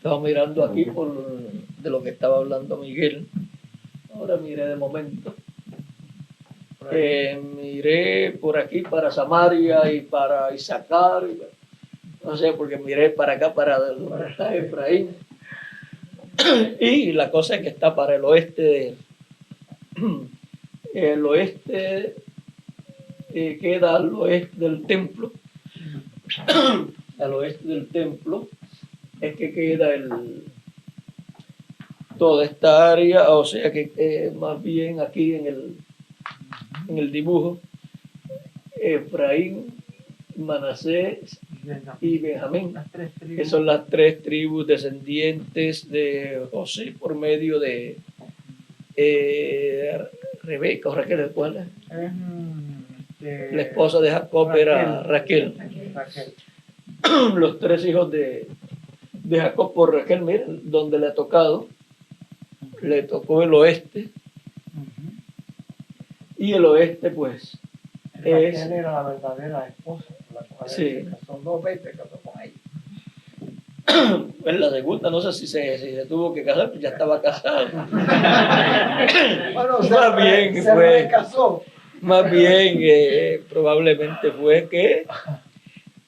Estaba mirando aquí de lo que estaba hablando Miguel. Ahora miré de momento. Miré por aquí para Samaria y para Isaacar. No sé, porque miré para acá, para donde está Efraín. Y la cosa es que está para el oeste. El oeste queda al oeste del templo. Al oeste del templo es que queda toda esta área, o sea que más bien aquí en el dibujo, Efraín, Manasés y Benjamín, que son las tres tribus descendientes de José por medio de Rebeca o Raquel, ¿cuál es? La esposa de Jacob era Raquel. Los tres hijos de Jacob por Raquel, miren, donde le ha tocado, le tocó el oeste, y el oeste pues es... Raquel era la verdadera esposa, la cual sí. Son 2 veces que casó con ella. En la segunda, no sé si se tuvo que casar, pues ya estaba casado. Bueno, más bien se fue, casó. Más bien probablemente fue que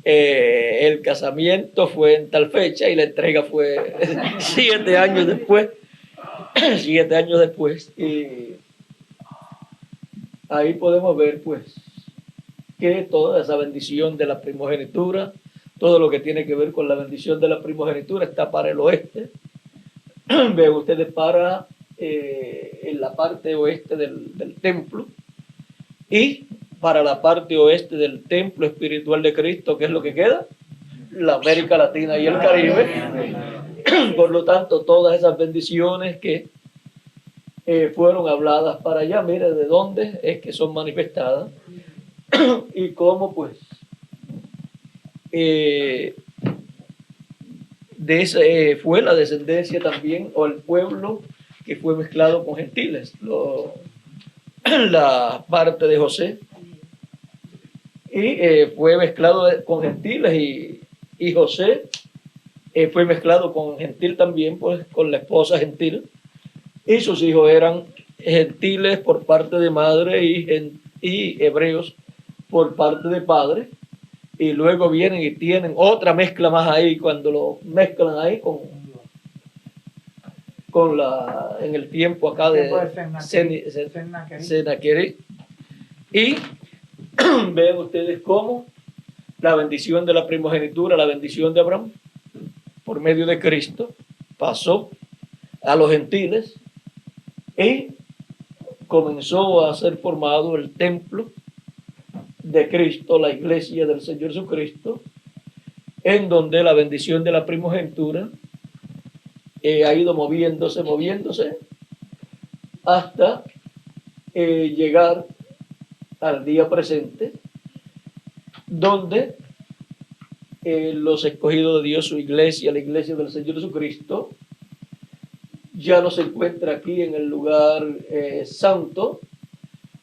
el casamiento fue en tal fecha y la entrega fue 7 años después. 7 años después. Y ahí podemos ver pues que toda esa bendición de la primogenitura, todo lo que tiene que ver con la bendición de la primogenitura está para el oeste. Ven ustedes para en la parte oeste del templo, y para la parte oeste del templo espiritual de Cristo, ¿qué es lo que queda? La América Latina y el Caribe. Por lo tanto, todas esas bendiciones que fueron habladas para allá, mire de dónde es que son manifestadas y cómo pues fue la descendencia también, o el pueblo que fue mezclado con gentiles, la parte de José, y fue mezclado con gentiles, y José fue mezclado con gentil también, pues con la esposa gentil, y sus hijos eran gentiles por parte de madre y hebreos por parte de padre. Y luego vienen y tienen otra mezcla más ahí, cuando lo mezclan ahí en el tiempo acá de Sennacherib. Y ven ustedes cómo la bendición de la primogenitura, la bendición de Abraham, por medio de Cristo, pasó a los gentiles y comenzó a ser formado el templo de Cristo, la iglesia del Señor Jesucristo, en donde la bendición de la primogenitura ha ido moviéndose hasta llegar al día presente, donde los escogidos de Dios, su iglesia, la iglesia del Señor Jesucristo, ya no se encuentra aquí en el lugar santo,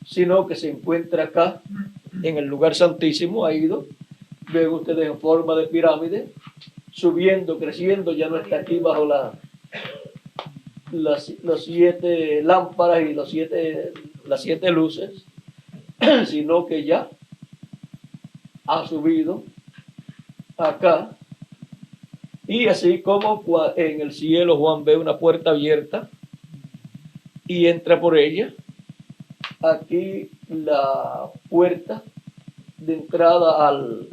sino que se encuentra acá en el lugar santísimo. Ha ido, ven ustedes, en forma de pirámide, subiendo, creciendo, ya no está aquí bajo las 7 lámparas y las 7 luces, sino que ya ha subido acá. Y así como en el cielo Juan ve una puerta abierta y entra por ella, aquí la puerta de entrada al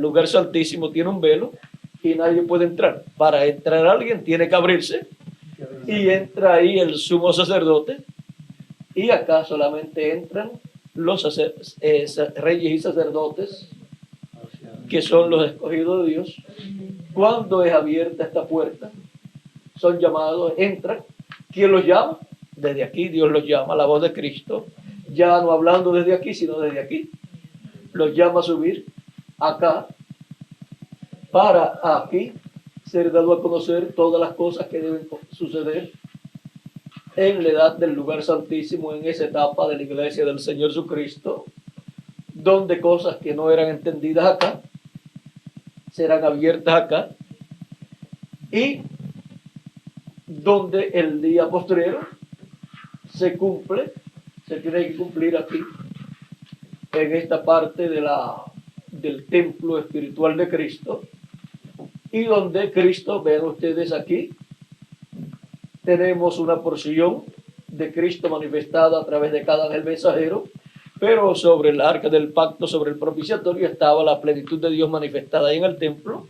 lugar santísimo tiene un velo y nadie puede entrar. Para entrar alguien tiene que abrirse, y entra ahí el sumo sacerdote, y acá solamente entran los reyes y sacerdotes, que son los escogidos de Dios. Cuando es abierta esta puerta, son llamados, entran. ¿Quién los llama? Desde aquí Dios los llama, la voz de Cristo, ya no hablando desde aquí, sino desde aquí, los llama a subir acá, para aquí ser dado a conocer todas las cosas que deben suceder en la edad del lugar santísimo, en esa etapa de la iglesia del Señor Jesucristo, donde cosas que no eran entendidas acá serán abiertas acá, y donde el día postrero se tiene que cumplir aquí, en esta parte del templo espiritual de Cristo, y donde Cristo, vean ustedes aquí, tenemos una porción de Cristo manifestada a través de cada ángel mensajero, pero sobre el arca del pacto, sobre el propiciatorio, estaba la plenitud de Dios manifestada ahí en el templo.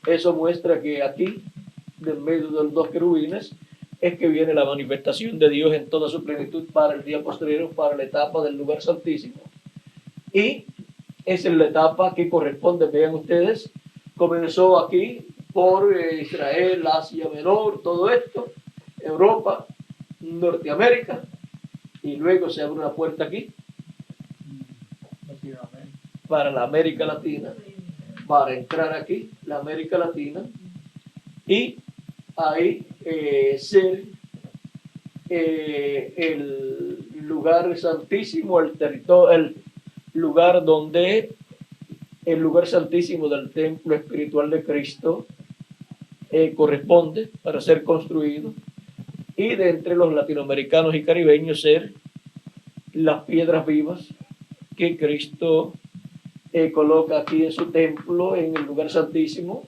Eso muestra que aquí, de en medio de los dos querubines, es que viene la manifestación de Dios en toda su plenitud para el día postrero, para la etapa del lugar santísimo. Y esa es la etapa que corresponde, vean ustedes, comenzó aquí por Israel, Asia Menor, todo esto, Europa, Norteamérica, y luego se abre una puerta aquí para la América Latina, para entrar aquí, la América Latina, y ahí ser el lugar santísimo, el lugar santísimo del templo espiritual de Cristo corresponde para ser construido, y de entre los latinoamericanos y caribeños ser las piedras vivas que Cristo coloca aquí en su templo, en el lugar santísimo,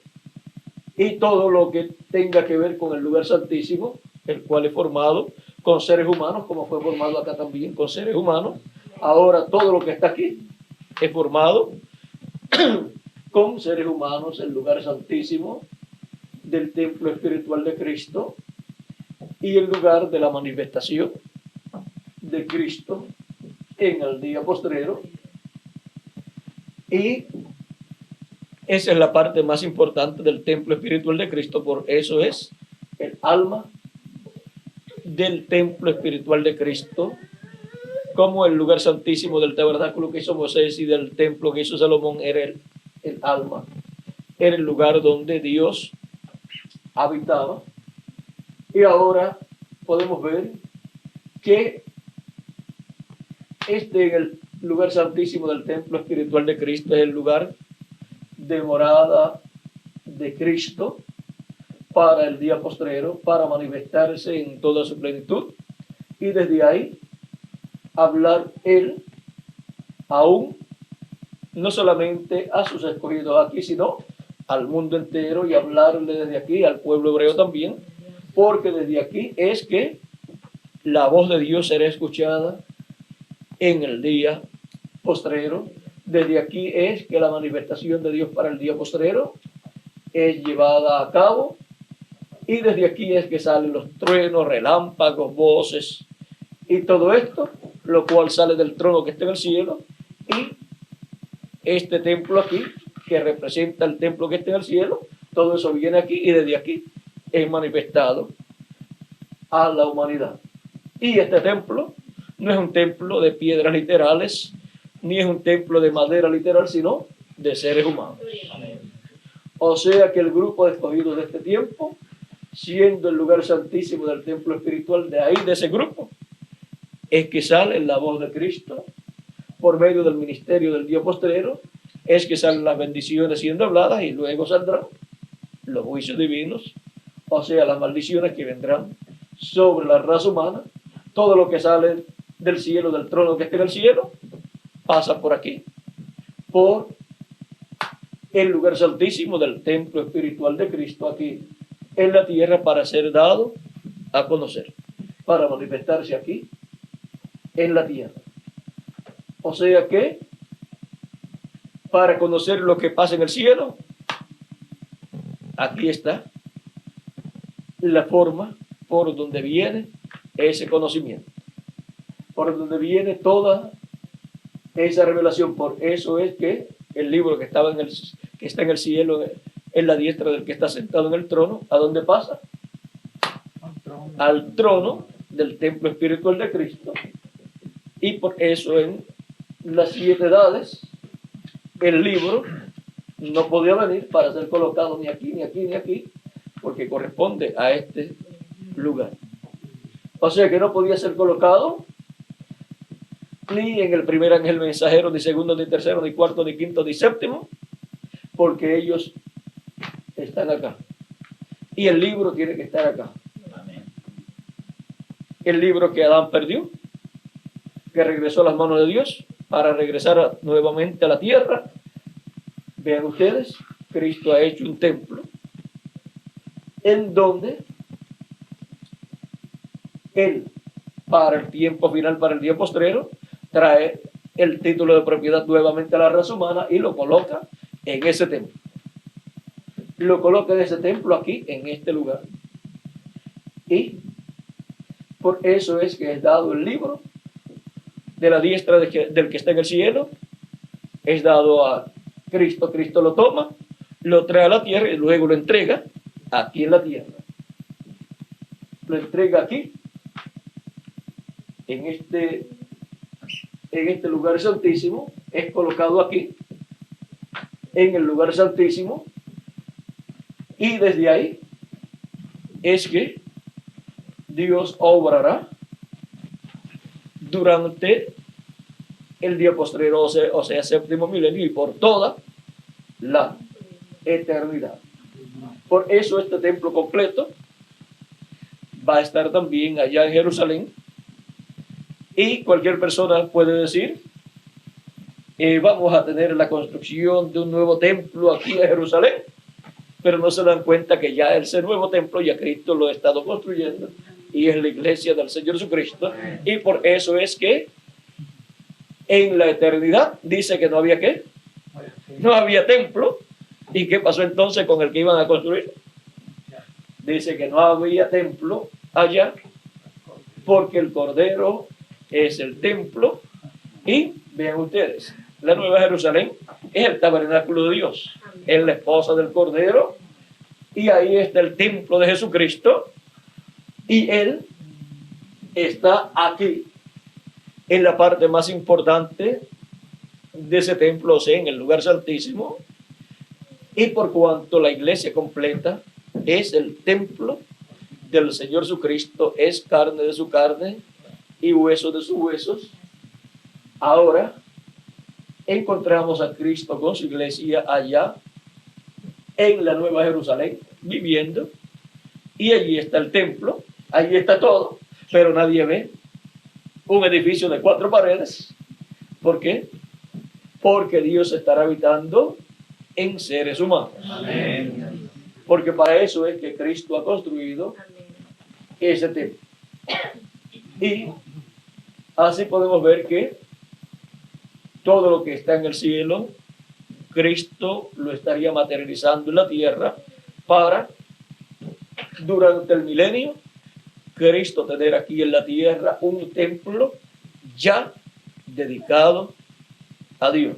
y todo lo que tenga que ver con el lugar santísimo, el cual es formado con seres humanos, como fue formado acá también con seres humanos. Ahora todo lo que está aquí es formado con seres humanos, el lugar santísimo del templo espiritual de Cristo y el lugar de la manifestación de Cristo en el día postrero. Y esa es la parte más importante del templo espiritual de Cristo, por eso es el alma del templo espiritual de Cristo, como el lugar santísimo del tabernáculo que hizo Moisés y del templo que hizo Salomón era el alma, era el lugar donde Dios habitaba. Y ahora podemos ver que el lugar santísimo del templo espiritual de Cristo es el lugar de morada de Cristo para el día postrero, para manifestarse en toda su plenitud, y desde ahí hablar Él aún no solamente a sus escogidos aquí, sino al mundo entero, y hablarle desde aquí al pueblo hebreo también, porque desde aquí es que la voz de Dios será escuchada en el día postrero. Desde aquí es que la manifestación de Dios para el día postrero es llevada a cabo, y desde aquí es que salen los truenos, relámpagos, voces y todo esto, lo cual sale del trono que está en el cielo, y este templo aquí, que representa el templo que está en el cielo, todo eso viene aquí, y desde aquí es manifestado a la humanidad. Y este templo no es un templo de piedras literales, ni es un templo de madera literal, sino de seres humanos. O sea que el grupo de escogidos de este tiempo, siendo el lugar santísimo del templo espiritual, de ahí, de ese grupo, es que sale la voz de Cristo por medio del ministerio del día postrero, es que salen las bendiciones siendo habladas, y luego saldrán los juicios divinos, o sea, las maldiciones que vendrán sobre la raza humana. Todo lo que sale del cielo, del trono que está en el cielo, pasa por aquí, por el lugar santísimo del templo espiritual de Cristo aquí en la tierra, para ser dado a conocer, para manifestarse aquí en la tierra. O sea que para conocer lo que pasa en el cielo, aquí está la forma por donde viene ese conocimiento, por donde viene toda esa revelación. Por eso es que el libro que está en el cielo, en la diestra del que está sentado en el trono, ¿a dónde pasa? Al trono del templo espiritual de Cristo. Y por eso en las 7 edades el libro no podía venir para ser colocado ni aquí, ni aquí, ni aquí, porque corresponde a este lugar. O sea que no podía ser colocado ni en el primer ángel mensajero, ni segundo, ni tercero, ni cuarto, ni quinto, ni séptimo, porque ellos están acá. Y el libro tiene que estar acá. El libro que Adán perdió, que regresó a las manos de Dios para regresar nuevamente a la tierra. Vean ustedes, Cristo ha hecho un templo en donde Él, para el tiempo final, para el día postrero, trae el título de propiedad nuevamente a la raza humana y lo coloca en ese templo. Lo coloca en ese templo aquí, en este lugar. Y por eso es que es dado el libro de la diestra del que está en el cielo, es dado a Cristo. Cristo lo toma, lo trae a la tierra y luego lo entrega aquí en la tierra. Lo entrega aquí, en este lugar santísimo, es colocado aquí, en el lugar santísimo, y desde ahí es que Dios obrará durante el día postrero, o sea, séptimo milenio, y por toda la eternidad. Por eso este templo completo va a estar también allá en Jerusalén, y cualquier persona puede decir, vamos a tener la construcción de un nuevo templo aquí en Jerusalén, pero no se dan cuenta que ya ese nuevo templo ya Cristo lo ha estado construyendo, y es la iglesia del Señor Jesucristo, y por eso es que en la eternidad dice que no había ¿qué? No había templo. ¿Y qué pasó entonces con el que iban a construir? Dice que no había templo allá, porque el Cordero es el templo. Y vean ustedes, la Nueva Jerusalén es el tabernáculo de Dios, es la esposa del Cordero, y ahí está el templo de Jesucristo, y Él está aquí, en la parte más importante de ese templo, o sea, en el lugar santísimo. Y por cuanto la iglesia completa es el templo del Señor Jesucristo, es carne de su carne y hueso de sus huesos, ahora encontramos a Cristo con su iglesia allá en la Nueva Jerusalén, viviendo, y allí está el templo, allí está todo, pero nadie ve un edificio de 4 paredes. ¿Por qué? Porque Dios estará habitando en seres humanos. Amén. Porque para eso es que Cristo ha construido ese templo. Y así podemos ver que todo lo que está en el cielo, Cristo lo estaría materializando en la tierra para, durante el milenio, Cristo tener aquí en la tierra un templo ya dedicado a Dios.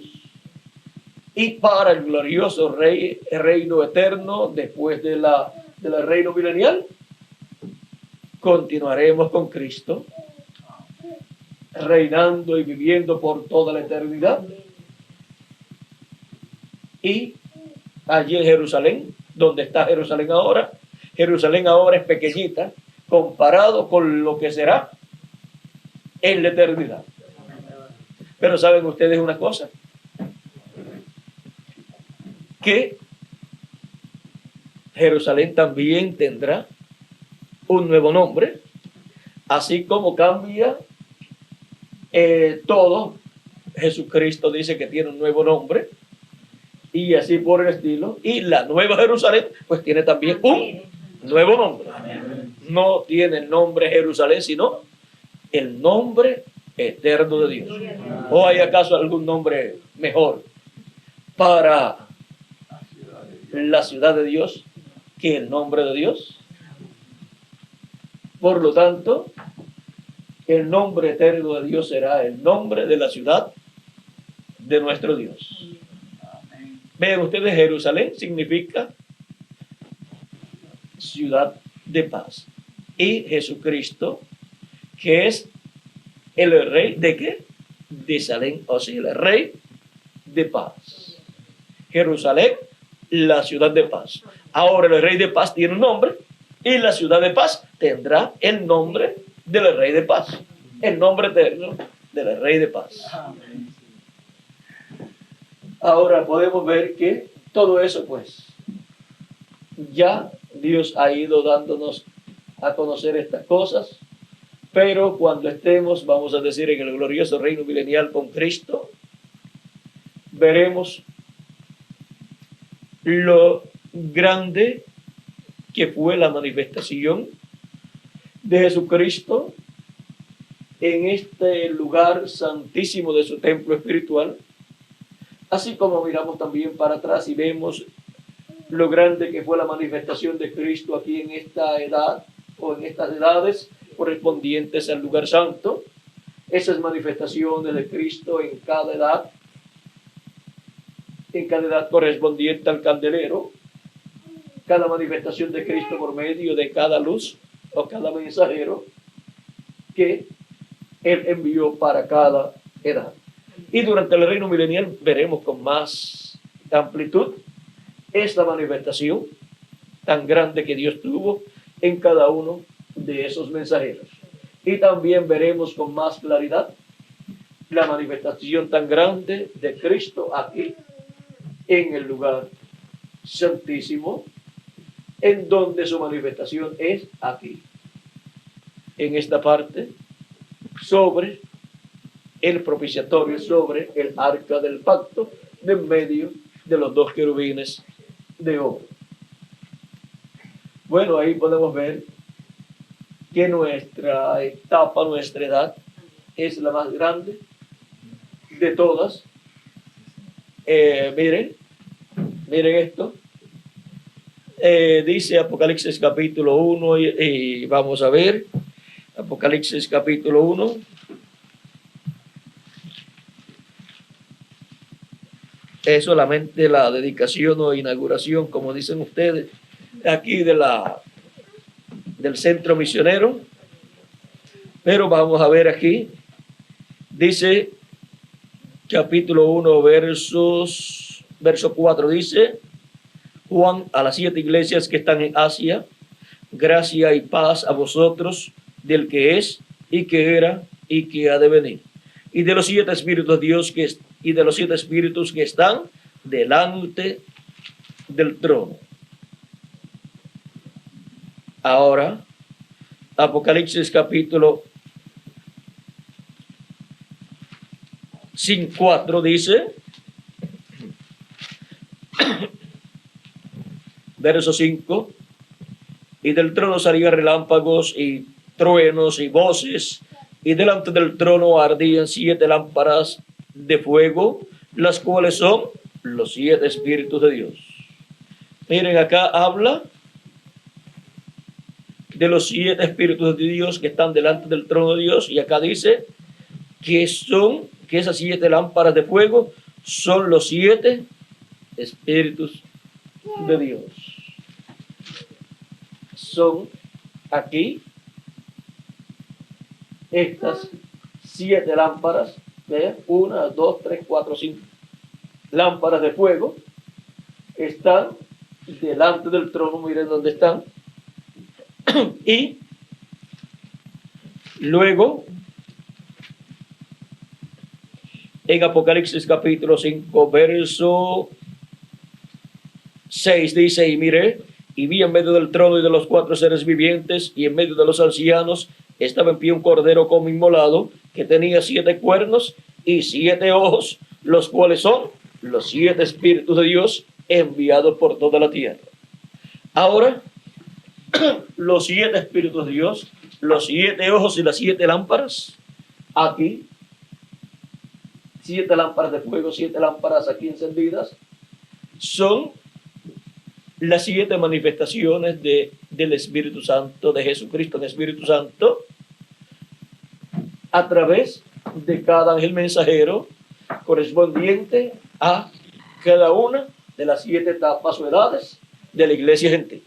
Y para el glorioso reino eterno, después del reino milenial, continuaremos con Cristo, reinando y viviendo por toda la eternidad. Y allí en Jerusalén, donde está Jerusalén ahora es pequeñita comparado con lo que será en la eternidad. Pero ¿saben ustedes una cosa? Que Jerusalén también tendrá un nuevo nombre, así como cambia todo. Jesucristo dice que tiene un nuevo nombre, y así por el estilo. Y la Nueva Jerusalén pues tiene también un nuevo nombre. No tiene el nombre Jerusalén, sino el nombre eterno de Dios. ¿O hay acaso algún nombre mejor para la ciudad de Dios que el nombre de Dios? Por lo tanto, el nombre eterno de Dios será el nombre de la ciudad de nuestro Dios. Vean ustedes, Jerusalén significa ciudad de paz. Y Jesucristo, que es el rey de ¿qué? De Salem, o sea, el rey de paz. Jerusalén, la ciudad de paz. Ahora el rey de paz tiene un nombre, y la ciudad de paz tendrá el nombre del rey de paz, el nombre eterno del rey de paz. Ahora podemos ver que todo eso pues ya Dios ha ido dándonos a conocer estas cosas, pero cuando estemos, vamos a decir, en el glorioso reino milenial con Cristo, veremos lo grande que fue la manifestación de Jesucristo en este lugar santísimo de su templo espiritual, así como miramos también para atrás y vemos lo grande que fue la manifestación de Cristo aquí en esta edad o en estas edades correspondientes al lugar santo. Esas manifestaciones de Cristo en cada edad correspondiente al candelero, cada manifestación de Cristo por medio de cada luz o cada mensajero que Él envió para cada edad. Y durante el reino milenial veremos con más amplitud esta manifestación tan grande que Dios tuvo en cada uno de esos mensajeros. Y también veremos con más claridad la manifestación tan grande de Cristo aquí en el lugar santísimo, en donde su manifestación es aquí, en esta parte, sobre el propiciatorio, sobre el arca del pacto, de en medio de los dos querubines de oro. Bueno, ahí podemos ver que nuestra etapa, nuestra edad, es la más grande de todas. Miren esto. Dice Apocalipsis capítulo 1 y vamos a ver Apocalipsis capítulo 1. Es solamente la dedicación o inauguración, como dicen ustedes, aquí del centro misionero. Pero vamos a ver aquí. Dice capítulo 1, verso 4, dice: Juan, a las 7 iglesias que están en Asia, gracia y paz a vosotros, del que es, y que era, y que ha de venir, y de los 7 espíritus de Dios y de los 7 espíritus que están delante del trono. Ahora, Apocalipsis capítulo 4 dice, verso 5, y del trono salían relámpagos y truenos y voces, y delante del trono ardían 7 lámparas de fuego, las cuales son los 7 espíritus de Dios. Miren, acá habla de los 7 espíritus de Dios que están delante del trono de Dios, y acá dice que esas 7 lámparas de fuego son los 7 espíritus de Dios. Son aquí estas 7 lámparas, ¿ve? 1, 2, 3, 4, 5 lámparas de fuego están delante del trono. Miren dónde están. Y luego en Apocalipsis capítulo 5 verso 6 dice: y miré y vi en medio del trono y de los 4 seres vivientes y en medio de los ancianos estaba en pie un cordero como inmolado, que tenía 7 cuernos y 7 ojos, los cuales son los 7 espíritus de Dios enviados por toda la tierra. Ahora, los 7 espíritus de Dios, los 7 ojos y las 7 lámparas, aquí, 7 lámparas de fuego, 7 lámparas aquí encendidas, son las 7 manifestaciones del Espíritu Santo, de Jesucristo en Espíritu Santo, a través de cada ángel mensajero correspondiente a cada una de las 7 etapas o edades de la iglesia gentil.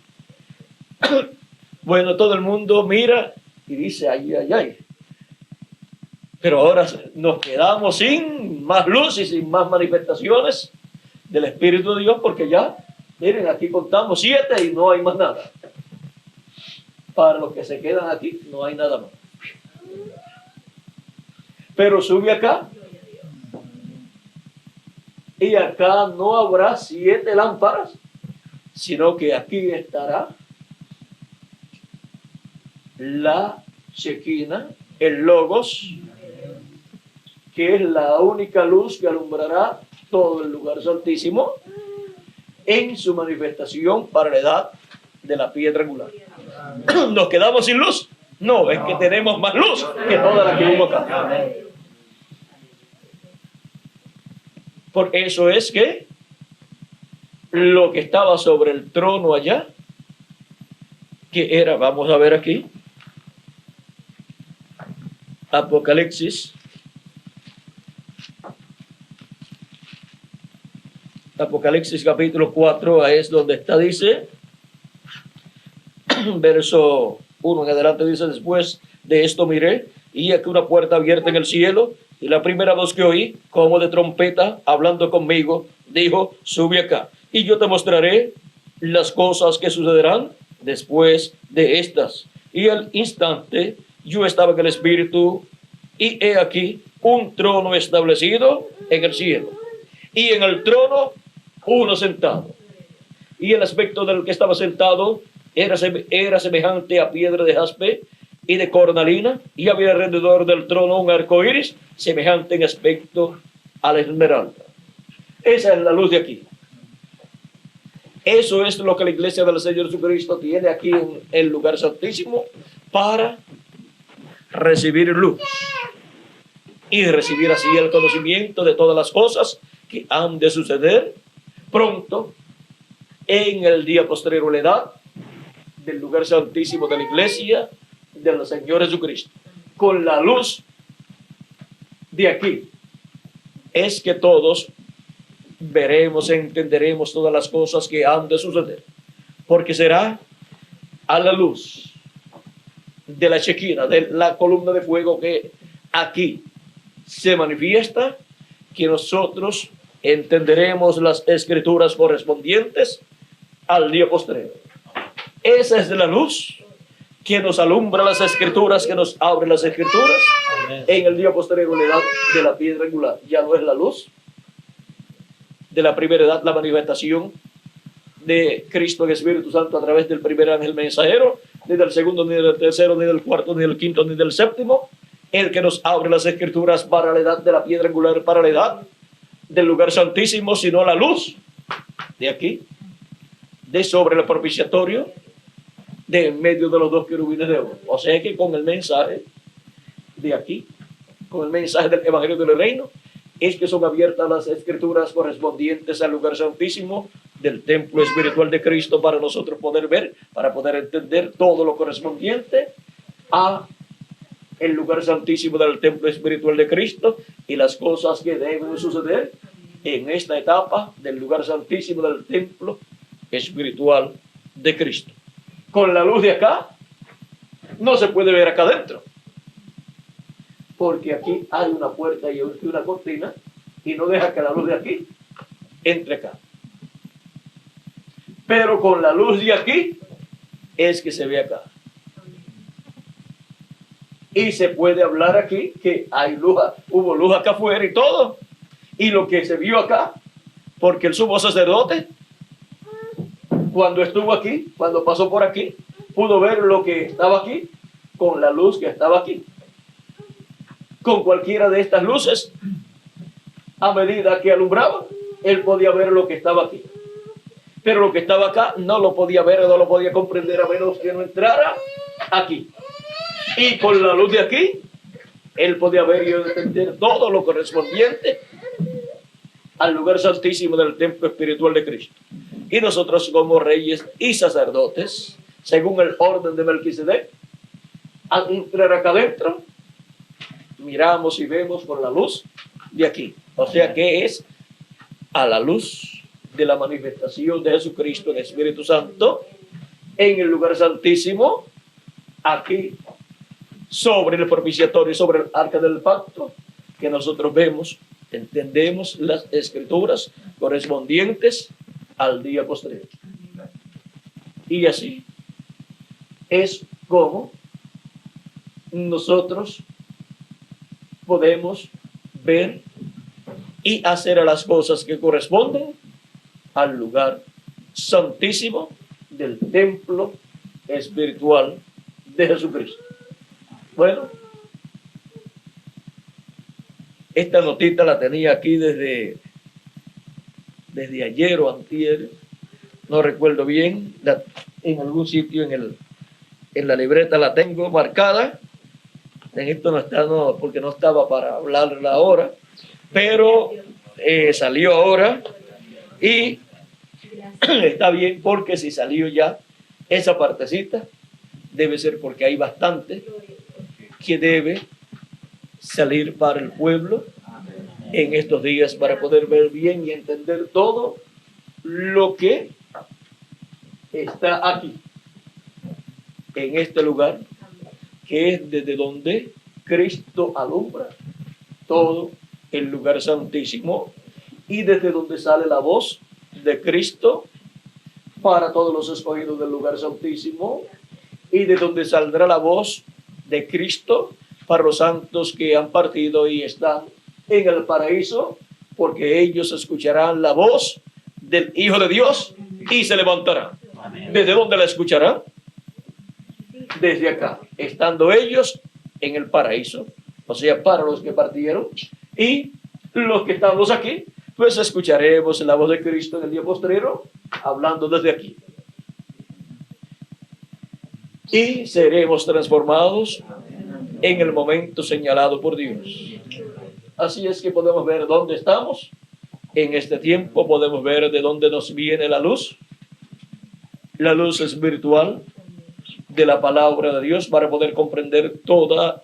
Bueno, todo el mundo mira y dice: ay, ay, ay. Pero ahora nos quedamos sin más luz y sin más manifestaciones del Espíritu de Dios, porque ya, miren, aquí contamos 7 y no hay más nada. Para los que se quedan aquí, no hay nada más. Pero sube acá, y acá no habrá 7 lámparas, sino que aquí estará la Shekinah, el Logos, que es la única luz que alumbrará todo el lugar santísimo en su manifestación para la edad de la piedra angular. ¿Nos quedamos sin luz? No, es que tenemos más luz que toda la que hubo acá. Por eso es que lo que estaba sobre el trono allá, que era, vamos a ver aquí, Apocalipsis capítulo 4, es donde está, dice, verso 1 en adelante, dice: después de esto miré, y aquí una puerta abierta en el cielo, y la primera voz que oí, como de trompeta, hablando conmigo, dijo: sube acá, y yo te mostraré las cosas que sucederán después de estas. Y al instante yo estaba en el Espíritu, y he aquí un trono establecido en el cielo, y en el trono uno sentado, y el aspecto del que estaba sentado era semejante a piedra de jaspe y de cornalina, y había alrededor del trono un arco iris semejante en aspecto a la esmeralda. Esa es la luz de aquí. Eso es lo que la iglesia del Señor Jesucristo tiene aquí en el lugar santísimo para recibir luz y recibir así el conocimiento de todas las cosas que han de suceder pronto en el día posterior a la edad del lugar santísimo de la iglesia del Señor Jesucristo. Con la luz de aquí es que todos veremos, entenderemos todas las cosas que han de suceder, porque será a la luz de la Shekinah, de la columna de fuego que aquí se manifiesta, que nosotros entenderemos las escrituras correspondientes al día posterior. Esa es la luz que nos alumbra las escrituras, que nos abre las escrituras. Amén. En el día posterior a la edad de la piedra angular. Ya no es la luz de la primera edad, la manifestación de Cristo en Espíritu Santo a través del primer ángel mensajero, ni del segundo, ni del tercero, ni del cuarto, ni del quinto, ni del séptimo, el que nos abre las escrituras para la edad de la piedra angular, para la edad del lugar santísimo, sino la luz de aquí, de sobre el propiciatorio, de en medio de los dos querubines de oro. O sea que con el mensaje de aquí, con el mensaje del Evangelio del Reino, es que son abiertas las escrituras correspondientes al lugar santísimo del templo espiritual de Cristo, para nosotros poder ver, para poder entender todo lo correspondiente a el lugar santísimo del templo espiritual de Cristo y las cosas que deben suceder en esta etapa del lugar santísimo del templo espiritual de Cristo. Con la luz de acá no se puede ver acá adentro, porque aquí hay una puerta y una cortina y no deja que la luz de aquí entre acá. Pero con la luz de aquí es que se ve acá. Y se puede hablar aquí que hay luz, hubo luz acá afuera y todo. Y lo que se vio acá, porque el sumo sacerdote, cuando estuvo aquí, cuando pasó por aquí, pudo ver lo que estaba aquí con la luz que estaba aquí. Con cualquiera de estas luces, a medida que alumbraba, él podía ver lo que estaba aquí. Pero lo que estaba acá no lo podía ver, no lo podía comprender a menos que no entrara aquí. Y con la luz de aquí, él podía ver y entender todo lo correspondiente al lugar santísimo del templo espiritual de Cristo. Y nosotros, como reyes y sacerdotes, según el orden de Melquisedec, al entrar acá adentro, miramos y vemos con la luz de aquí. O sea que es a la luz de la manifestación de Jesucristo en el Espíritu Santo en el lugar santísimo, aquí sobre el propiciatorio, sobre el arca del pacto, que nosotros vemos, entendemos las escrituras correspondientes al día posterior. Y así es como nosotros podemos ver y hacer a las cosas que corresponden al lugar santísimo del templo espiritual de Jesucristo. Bueno, esta notita la tenía aquí desde ayer o antier, no recuerdo bien, en algún sitio en la libreta la tengo marcada. En esto no está, no, porque no estaba para hablarla ahora, pero salió ahora y está bien, porque si salió ya esa partecita, debe ser porque hay bastante que debe salir para el pueblo en estos días para poder ver bien y entender todo lo que está aquí, en este lugar, que es desde donde Cristo alumbra todo el lugar santísimo y desde donde sale la voz de Cristo para todos los escogidos del lugar santísimo y de donde saldrá la voz de Cristo para los santos que han partido y están en el paraíso, porque ellos escucharán la voz del Hijo de Dios y se levantarán. ¿Desde dónde la escucharán? Desde acá, estando ellos en el paraíso, o sea, para los que partieron, y los que estamos aquí, pues escucharemos la voz de Cristo en el día postrero, hablando desde aquí. Y seremos transformados en el momento señalado por Dios. Así es que podemos ver dónde estamos en este tiempo, podemos ver de dónde nos viene la luz. La luz espiritual de la palabra de Dios para poder comprender toda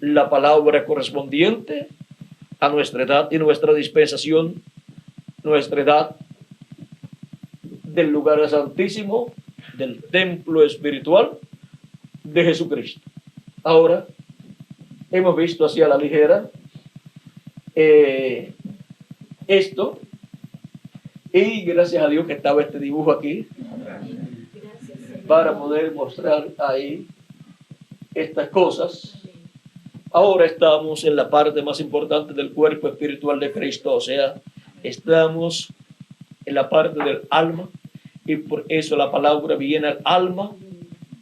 la palabra correspondiente a nuestra edad y nuestra dispensación, nuestra edad del lugar santísimo, del templo espiritual de Jesucristo. Ahora hemos visto así a la ligera esto, y gracias a Dios que estaba este dibujo aquí para poder mostrar ahí estas cosas. Ahora estamos en la parte más importante del cuerpo espiritual de Cristo, o sea, estamos en la parte del alma, y por eso la palabra viene al alma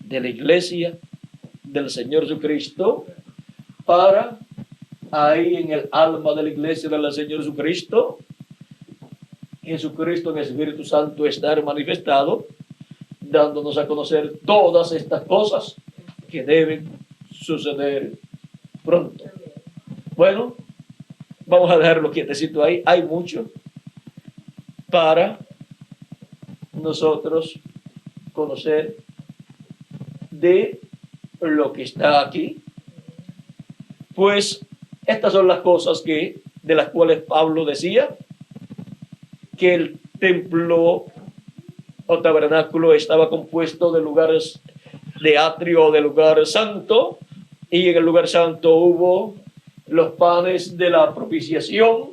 de la iglesia del Señor Jesucristo, para ahí en el alma de la iglesia del Señor Jesucristo, Jesucristo en el Espíritu Santo estar manifestado, dándonos a conocer todas estas cosas que deben suceder pronto. Bueno, vamos a dejarlo quietecito ahí. Hay mucho para nosotros conocer de lo que está aquí. Pues estas son las cosas de las cuales Pablo decía que el templo o tabernáculo estaba compuesto de lugares de atrio o de lugar santo, y en el lugar santo hubo los panes de la propiciación,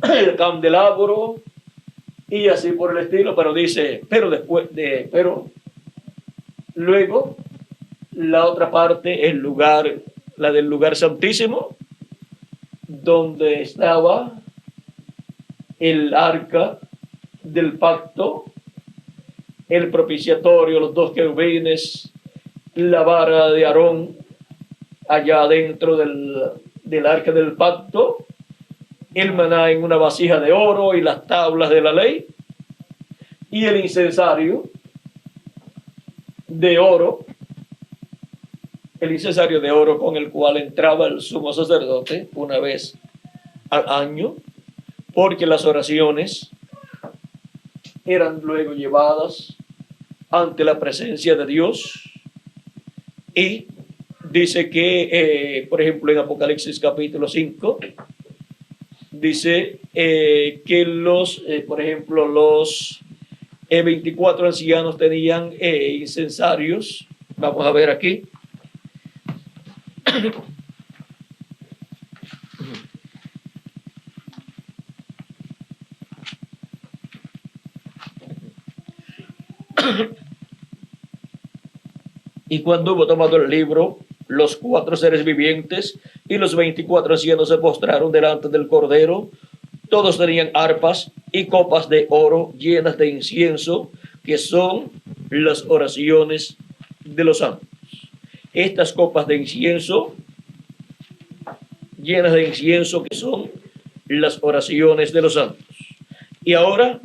el candelabro y así por el estilo, pero dice, pero luego la otra parte, el lugar, la del lugar santísimo, donde estaba el arca del pacto, el propiciatorio, los dos querubines, la vara de Aarón allá dentro del arca del pacto, el maná en una vasija de oro y las tablas de la ley, y el incensario de oro, con el cual entraba el sumo sacerdote una vez al año, porque las oraciones eran luego llevadas ante la presencia de Dios. Y dice que, por ejemplo, en Apocalipsis capítulo 5, dice que por ejemplo, los 24 ancianos tenían incensarios. Vamos a ver aquí. Y cuando hubo tomado el libro, los 4 seres vivientes y los 24 ancianos se postraron delante del Cordero. Todos tenían arpas y copas de oro llenas de incienso, que son las oraciones de los santos. estas copas de incienso, llenas de incienso, que son las oraciones de los santos. Y ahora,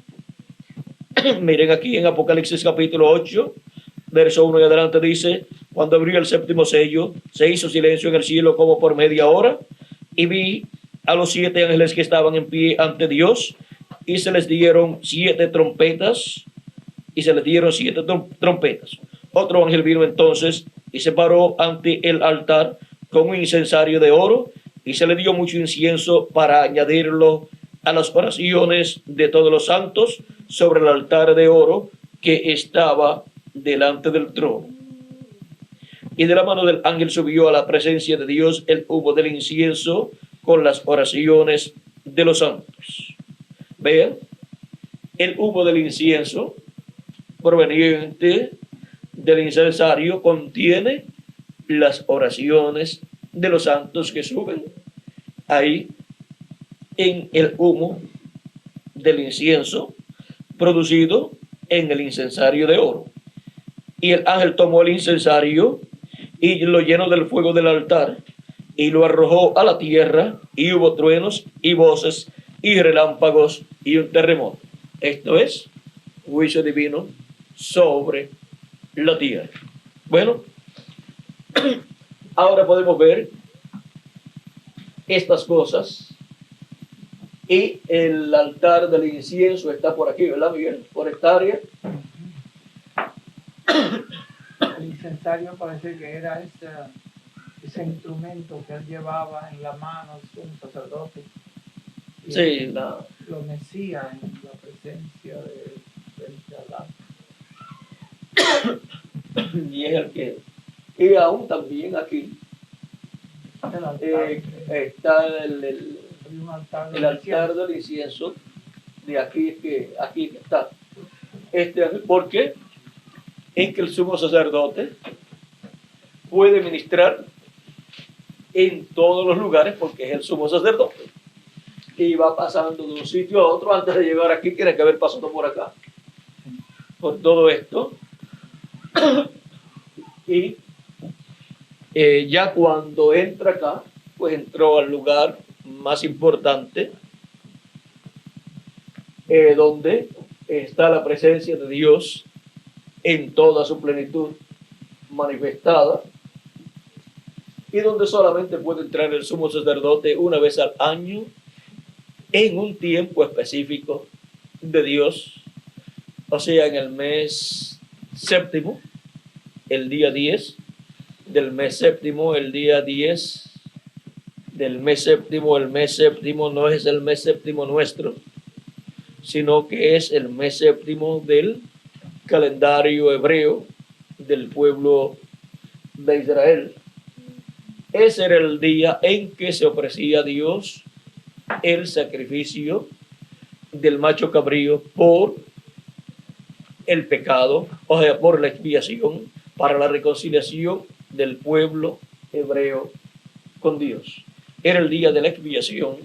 miren aquí en Apocalipsis capítulo 8, verso 1 y adelante dice: cuando abrió el séptimo sello, se hizo silencio en el cielo como por media hora, y vi a los 7 ángeles que estaban en pie ante Dios, y se les dieron 7 trompetas, Otro ángel vino entonces y se paró ante el altar con un incensario de oro, y se le dio mucho incienso para añadirlo a las oraciones de todos los santos sobre el altar de oro que estaba delante del trono. Y de la mano del ángel subió a la presencia de Dios el humo del incienso con las oraciones de los santos. Vean, el humo del incienso proveniente del incensario contiene las oraciones de los santos que suben ahí en el humo del incienso producido en el incensario de oro. Y el ángel tomó el incensario y lo llenó del fuego del altar y lo arrojó a la tierra, y hubo truenos y voces y relámpagos y un terremoto. Esto es juicio divino sobre la tierra. Bueno, ahora podemos ver estas cosas, y el altar del incienso está por aquí, ¿verdad, Miguel? Por esta área. El incensario parece que era ese instrumento que él llevaba en la mano, un sacerdote. Y Sí, lo mecía en la presencia del Alá. y es el que. Y aún también aquí El altar, está hay un altar el altar del incienso. De aquí que está. ¿Por qué? En que el sumo sacerdote puede ministrar en todos los lugares, porque es el sumo sacerdote, y va pasando de un sitio a otro. Antes de llegar aquí tiene que haber pasado por acá, por todo esto. Y ya cuando entra acá, pues entró al lugar más importante, donde está la presencia de Dios en toda su plenitud manifestada, y donde solamente puede entrar el sumo sacerdote una vez al año en un tiempo específico de Dios, o sea, en el mes séptimo, el día 10 del mes séptimo, el día 10 del mes séptimo. El mes séptimo no es el mes séptimo nuestro, sino que es el mes séptimo del calendario hebreo del pueblo de Israel. Ese era el día en que se ofrecía a Dios el sacrificio del macho cabrío por el pecado, o sea, por la expiación, para la reconciliación del pueblo hebreo con Dios. Era el día de la expiación.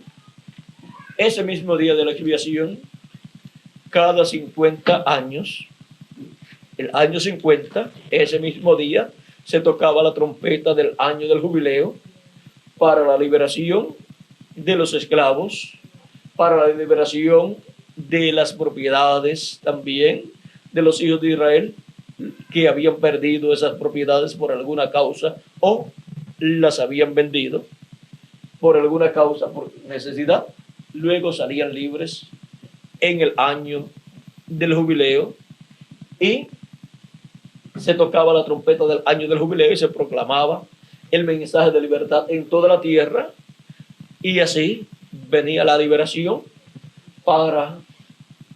Ese mismo día de la expiación, cada 50 años, el año 50, ese mismo día, se tocaba la trompeta del año del jubileo para la liberación de los esclavos, para la liberación de las propiedades también de los hijos de Israel que habían perdido esas propiedades por alguna causa, o las habían vendido por alguna causa, por necesidad. Luego salían libres en el año del jubileo, y se tocaba la trompeta del año del jubileo y se proclamaba el mensaje de libertad en toda la tierra, y así venía la liberación para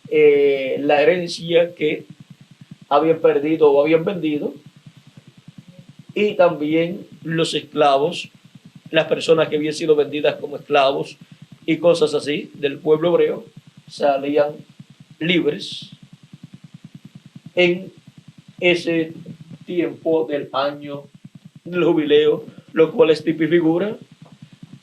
la herencia que habían perdido o habían vendido, y también los esclavos, las personas que habían sido vendidas como esclavos y cosas así del pueblo hebreo, salían libres en ese tiempo del año del jubileo, lo cual es tipo y figura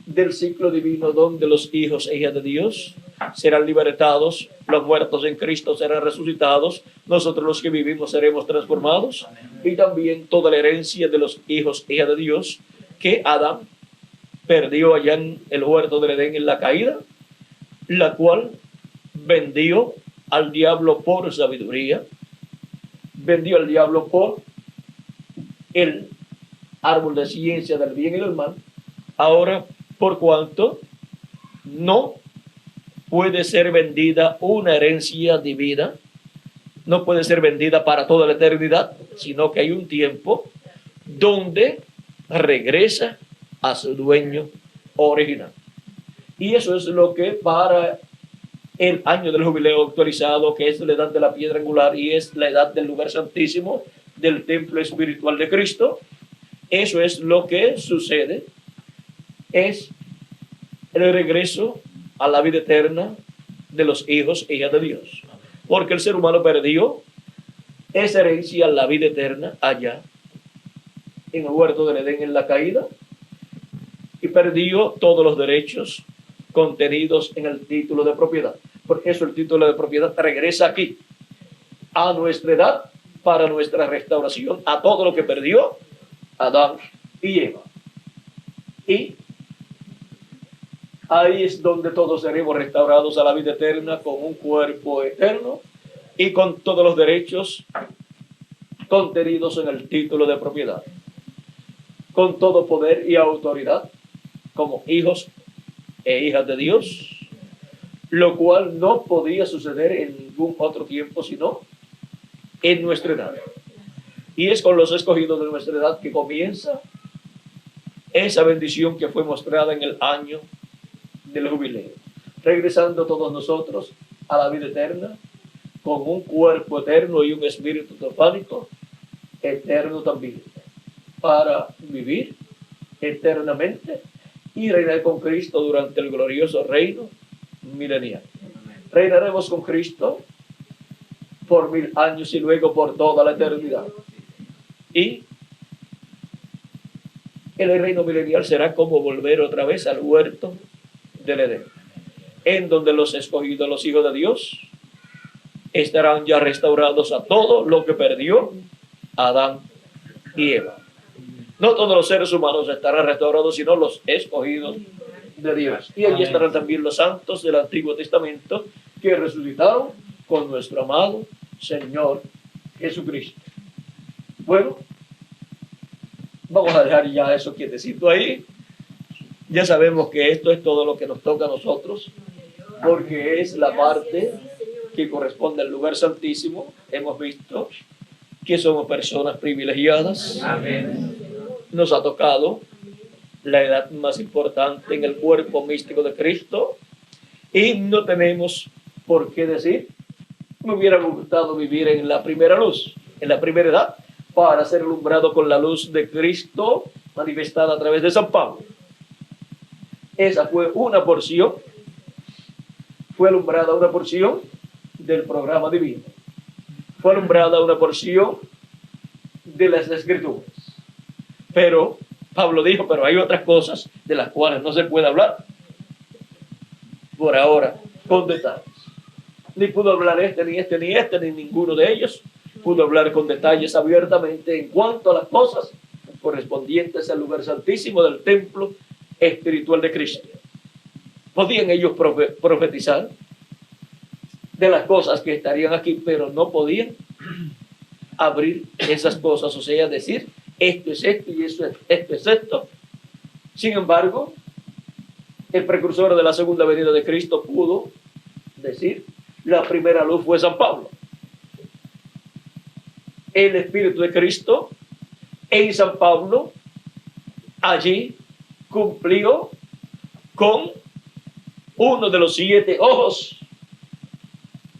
del ciclo divino donde los hijos e hijas de Dios serán libertados, los muertos en Cristo serán resucitados, nosotros los que vivimos seremos transformados, y también toda la herencia de los hijos e hijas de Dios que Adán perdió allá en el huerto del Edén en la caída, la cual vendió al diablo por sabiduría, vendió al diablo por el árbol de ciencia del bien y del mal. Ahora, por cuanto no puede ser vendida una herencia divina, no puede ser vendida para toda la eternidad, sino que hay un tiempo donde regresa a su dueño original. Y eso es lo que para el año del jubileo actualizado, que es la edad de la piedra angular y es la edad del lugar santísimo del templo espiritual de Cristo, eso es lo que sucede, es el regreso a la vida eterna de los hijos e hijas de Dios. Porque el ser humano perdió esa herencia, la vida eterna, allá en el huerto del Edén en la caída, y perdió todos los derechos contenidos en el título de propiedad. Por eso el título de propiedad regresa aquí, a nuestra edad, para nuestra restauración, a todo lo que perdió Adán y Eva. Y ahí es donde todos seremos restaurados a la vida eterna con un cuerpo eterno y con todos los derechos contenidos en el título de propiedad, con todo poder y autoridad como hijos e hijas de Dios, lo cual no podía suceder en ningún otro tiempo sino en nuestra edad. Y es con los escogidos de nuestra edad que comienza esa bendición que fue mostrada en el año del jubileo, regresando todos nosotros a la vida eterna con un cuerpo eterno y un espíritu teofánico eterno también, para vivir eternamente y reinar con Cristo durante el glorioso reino milenial. Reinaremos con Cristo por 1000 años y luego por toda la eternidad. Y el reino milenial será como volver otra vez al huerto del Edén, en donde los escogidos, los hijos de Dios, estarán ya restaurados a todo lo que perdió Adán y Eva. No todos los seres humanos estarán restaurados, sino los escogidos de Dios. Y allí estarán también los santos del Antiguo Testamento que resucitaron con nuestro amado Señor Jesucristo. Bueno, vamos a dejar ya eso quietecito ahí. Ya sabemos que esto es todo lo que nos toca a nosotros, porque es la parte que corresponde al lugar santísimo. Hemos visto que somos personas privilegiadas. Amén. Nos ha tocado la edad más importante en el cuerpo místico de Cristo y no tenemos por qué decir, me hubiera gustado vivir en la primera luz, en la primera edad, para ser alumbrado con la luz de Cristo manifestada a través de San Pablo. Esa fue una porción, fue alumbrada una porción del programa divino, fue alumbrada una porción de las Escrituras. Pero Pablo dijo, pero hay otras cosas de las cuales no se puede hablar por ahora con detalles. Ni pudo hablar ni ninguno de ellos pudo hablar con detalles abiertamente en cuanto a las cosas correspondientes al lugar santísimo del templo espiritual de Cristo. Podían ellos profetizar de las cosas que estarían aquí, pero no podían abrir esas cosas, o sea, decir esto es esto y esto es esto. Sin embargo, el precursor de la segunda venida de Cristo pudo decir, la primera luz fue San Pablo. El Espíritu de Cristo en San Pablo allí cumplió con uno de los 7 ojos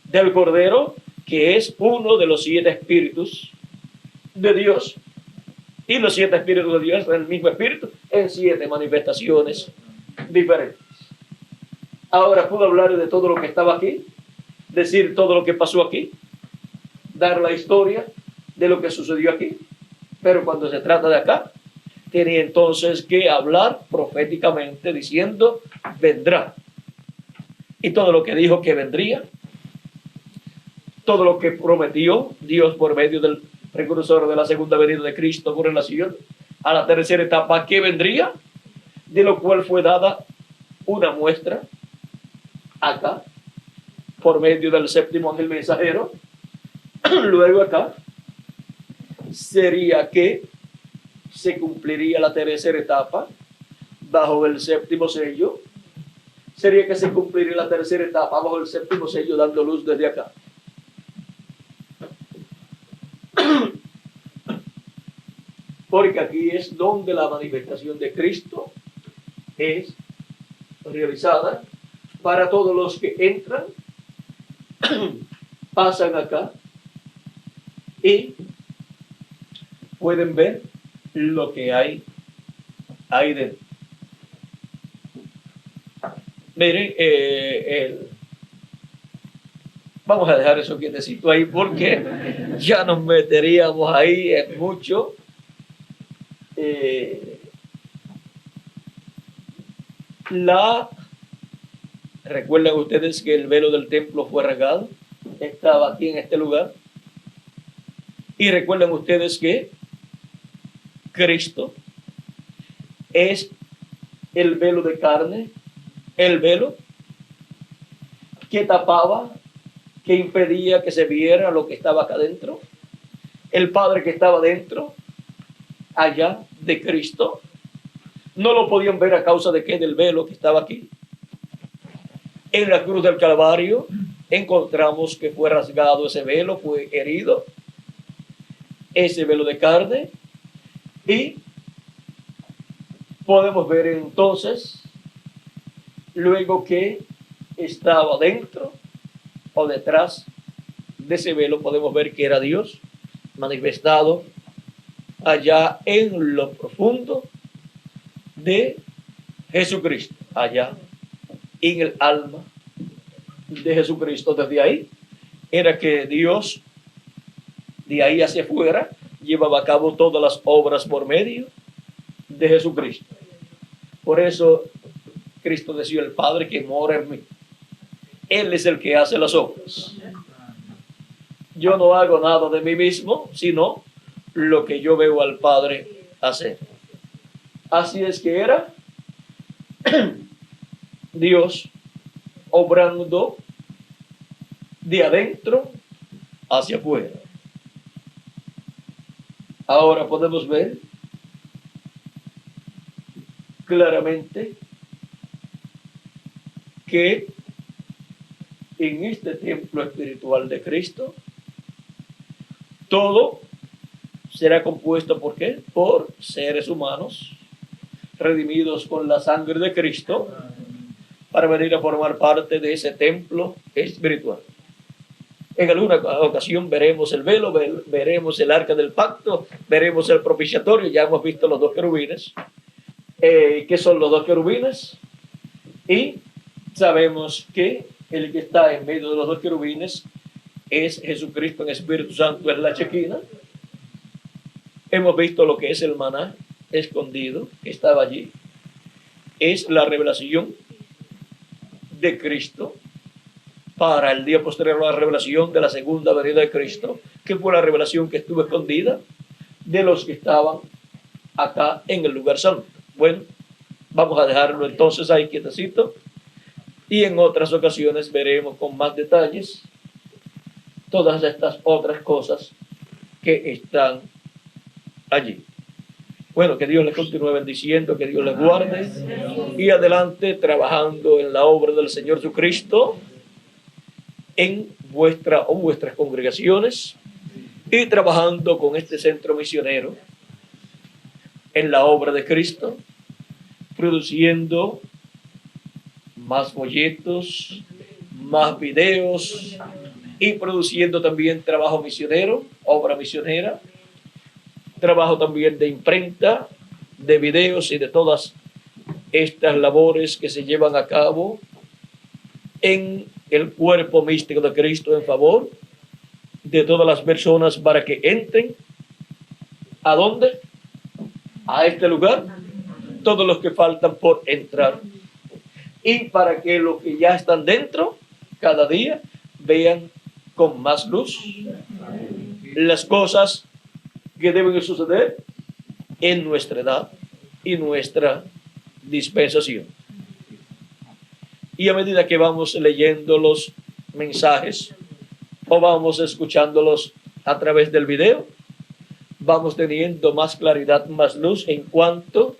del Cordero, que es uno de los 7 espíritus de Dios. Y los 7 espíritus de Dios son el mismo espíritu en 7 manifestaciones diferentes. Ahora pudo hablar de todo lo que estaba aquí, decir todo lo que pasó aquí, dar la historia de lo que sucedió aquí, pero cuando se trata de acá, tiene entonces que hablar proféticamente diciendo, vendrá. y todo lo que dijo que vendría, todo lo que prometió Dios por medio del precursor de la segunda venida de Cristo con relación a la tercera etapa que vendría, de lo cual fue dada una muestra acá por medio del séptimo ángel mensajero. Luego acá sería que se cumpliría la tercera etapa bajo el séptimo sello. Sería que se cumpliría la tercera etapa bajo el séptimo sello, dando luz desde acá. Porque aquí es donde la manifestación de Cristo es realizada para todos los que entran, pasan acá y pueden ver lo que hay dentro. Miren, vamos a dejar eso quietecito ahí porque ya nos meteríamos ahí en mucho. Recuerdan ustedes que el velo del templo fue rasgado, estaba aquí en este lugar, y recuerdan ustedes que Cristo es el velo de carne, el velo que tapaba, que impedía que se viera lo que estaba acá adentro. El Padre que estaba dentro, allá de Cristo, no lo podían ver a causa de que del velo que estaba aquí. En la cruz del Calvario encontramos que fue rasgado ese velo, fue herido ese velo de carne, y podemos ver entonces luego que estaba dentro o detrás de ese velo, podemos ver que era Dios manifestado allá en lo profundo de Jesucristo, allá en el alma de Jesucristo. Desde ahí era que Dios, de ahí hacia afuera, llevaba a cabo todas las obras por medio de Jesucristo. Por eso Cristo decía: el Padre que mora en mí, Él es el que hace las obras. Yo no hago nada de mí mismo, sino lo que yo veo al Padre hacer. Así es que era Dios obrando de adentro hacia afuera. Ahora podemos ver claramente que en este templo espiritual de Cristo todo será compuesto ¿por qué? Por seres humanos redimidos con la sangre de Cristo para venir a formar parte de ese templo espiritual. En alguna ocasión veremos el velo, veremos el arca del pacto, veremos el propiciatorio. Ya hemos visto los dos querubines. ¿Qué son los dos querubines? Y sabemos que el que está en medio de los dos querubines es Jesucristo en Espíritu Santo, es la Chequina. Hemos visto lo que es el maná escondido que estaba allí. Es la revelación de Cristo para el día posterior a la revelación de la segunda venida de Cristo, que fue la revelación que estuvo escondida de los que estaban acá en el lugar santo. Bueno, vamos a dejarlo entonces ahí quietecito, y en otras ocasiones veremos con más detalles todas estas otras cosas que están allí. Bueno, que Dios les continúe bendiciendo, que Dios les guarde y adelante trabajando en la obra del Señor Jesucristo en vuestras congregaciones, y trabajando con este centro misionero en la obra de Cristo, produciendo más folletos, más videos, y produciendo también trabajo misionero, obra misionera, trabajo también de imprenta, de videos y de todas estas labores que se llevan a cabo en el cuerpo místico de Cristo en favor de todas las personas para que entren. ¿A dónde? A este lugar. Todos los que faltan por entrar y para que los que ya están dentro cada día vean con más luz las cosas que deben suceder en nuestra edad y nuestra dispensación. Y a medida que vamos leyendo los mensajes o vamos escuchándolos a través del video, vamos teniendo más claridad, más luz en cuanto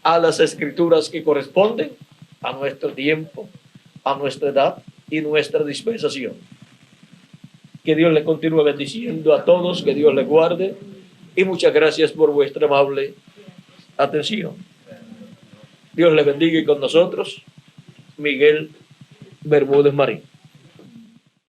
a las escrituras que corresponden a nuestro tiempo, a nuestra edad y nuestra dispensación. Que Dios le continúe bendiciendo a todos, que Dios les guarde, y muchas gracias por vuestra amable atención. Dios les bendiga, y con nosotros Miguel Bermúdez Marín.